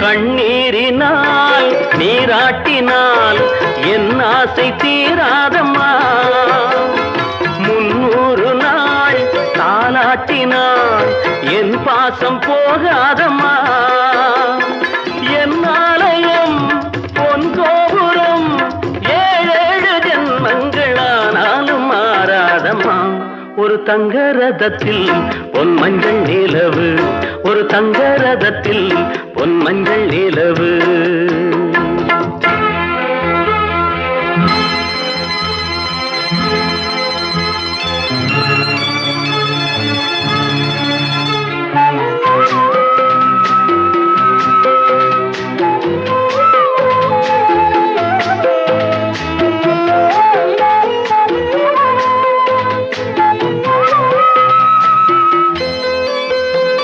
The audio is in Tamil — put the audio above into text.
கண்ணீரினால் நீராட்டினால் என் ஆசை தீராதம்மா 300 நாள் தாலாட்டினால் என் பாசம் போகாதம்மா என் ஆலயம் பொன் கோபுரம் 7 ஜென்மங்களானாலும் மாறாதம்மா ஒரு தங்க ரதத்தில் பொன் மஞ்சள் நிலவு ஒரு தங்க ரதத்தில் பொன் மஞ்சள் நிலவு